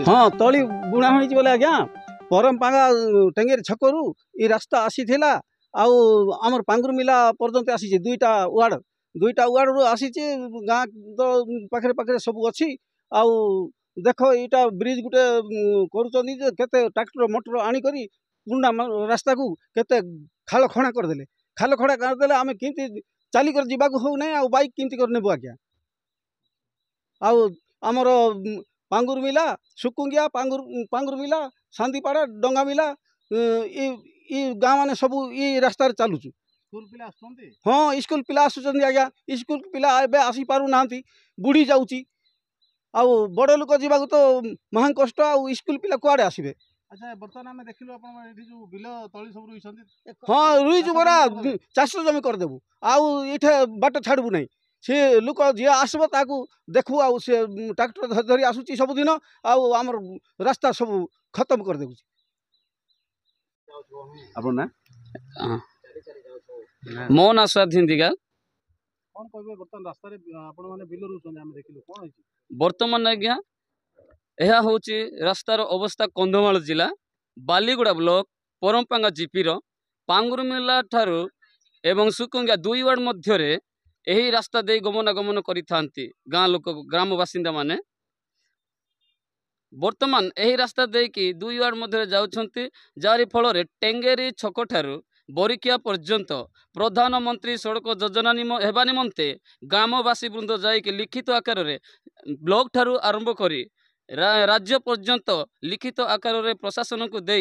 हाँ तली बुणा होई बोले आज्ञा परमपांगा टेंगेर छकरू ये रास्ता आसीथिला आउ आमर पांगुरमिला पर्यंत आसी दुईटा वार्ड रु आसी गाँ तो पाखे पाखे सब अच्छी आउ देख यहाँ ब्रिज गुटे कर ट्रैक्टर मोटर आनिक पुणा रास्ता को केते खाल खणा करदे खाल खणा करदे आम केमती चलिक जावाक हो ना आ बाइक केमती कर नेबू आज्ञा आमर पांगुरमिला सुकुंगिया पांगुरमिला शांतिपाड़ा डंगामिला ई गाँ मैंने सब ई रास्तार चलुचु हाँ स्कूल पिला आसुचंदी आज्ञा स्कूल पिला एबे आसी पारु नांती बुढ़ी जाउची आउ बड़ लोक जीवाक तो महा कष्ट आउ स्कूल पिला कुआडे आसीबे। अच्छा बर्तमान आम देखिलु आपण एठी जो बिल तळी सब रुइछंती हाँ रुइछु बरा चाष जमी कर देबु आउ इठे बाट छाड़बु नै से लोक जे आसबो ताकू देखबु आउ से ट्रैक्टर धरी आसुची सब दिन आउ हमर रास्ता सब खत्म कर देबु। आपण ना मो ना स्वाद हिंदीगा कोन कहबे बर्तमान रास्ता रे आपण माने बिल रुइछंती आम देखिलु कोन होइछि बर्तमान आज्ञा यह हूँ रास्तार अवस्था कंधमाल जिला बालीगुड़ा ब्लॉक परमपांगा जीपी पांगुरमिला ठारू एवं सुकुंगिया दुई वार्ड मध्य यही रास्ता दे गमनागमन करिथांती गाँ लोक ग्राम बासिंदा माने वर्तमान यही रास्ता देकी दुई वार्ड मध्य जाउछंती जारी फल टेंगेरी छक ठारू बरिकिया पर्यंत प्रधानमंत्री सड़क योजना हेबा निमंते ग्रामवासी वृंद जाइक लिखित आकार रे ब्लॉक ठारू आरंभ करी राज्य पर्यंत लिखित आकार रे प्रशासन को दे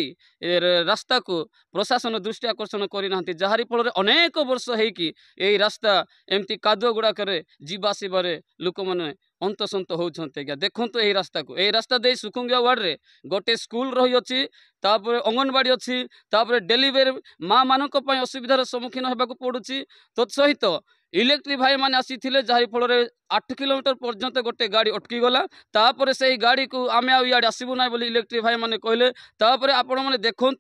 रास्ता को प्रशासन दृष्टि आकर्षण करना जहारी फल अनेक वर्ष होगी यही रास्ता एमती कादुआ गुड़ाक जीवासबार लोक मैंने अंतसंत होती देखते यही रास्ता को यही रास्ता दे सुकुंगिया वार्ड रे गोटे स्कूल रही अच्छी तापर अंगनवाड़ी अच्छी तापर डेलीवेरी माँ मानक असुविधार सम्मुखीन होगा पड़ुची तत्सहित इलेक्ट्रिक भाई मैंने आसी जहारी फल 8 किलोमीटर पर्यंत गोटे गाड़ी अटकी गला तापर से गाड़ी को आम आड़े आसबू ना बोली इलेक्ट्रिक भाई मैंने कहले तापर आपण मैंने देखु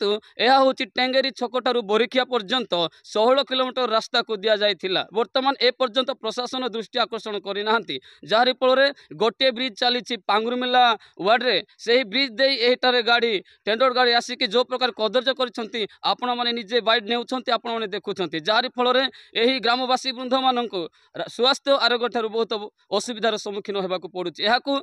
यह हूँ टेंगेरी छक ठारू बरिखिया पर्यंत 16 किलोमीटर रास्ता को दि जाइथिला वर्तमान ए पर्यंत प्रशासन दृष्टि आकर्षण करना जहारी फल गोटे ब्रिज चली पांगुरमिला वार्ड रे से ब्रिज दे एटारे गाड़ी टेंडर गाड़ी आसिक जो प्रकार कदर्य करछंती आपण माने निजे बाइड नेउछंती आपण माने देखुछंती जहारी फल यही ग्रामवासी वृंद मानक स्वास्थ्य आरोग्य ठारू बहुत असुविधार सम्मुखीन होगा पड़ुछि एहाकू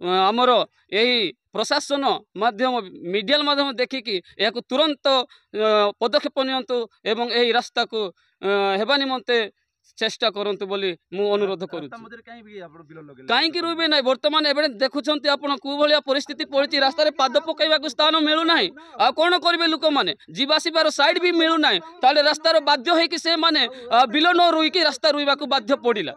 आमर यही प्रशासन माध्यम मीडिया माध्यम देखिकी यह तुरंत पदक्षेप नियंतु एवं यही रास्ता को हेबा निमंते चेष्टा करंतु बोली मु अनुरोध करूँ कहीं रुबे ना बर्तमान एबे देखुछंती आपण को भलिया परिस्थिति पड़छि रास्ता रे पाद पकाइबा को स्थान मिलु नाही आ कोन करबे लोक माने जीवासीबार साइड भी मिलु नाही ताले रास्तार बाध्य होई कि से माने बिल न रुई कि रास्ता रुइबा को बाध्य पड़िला।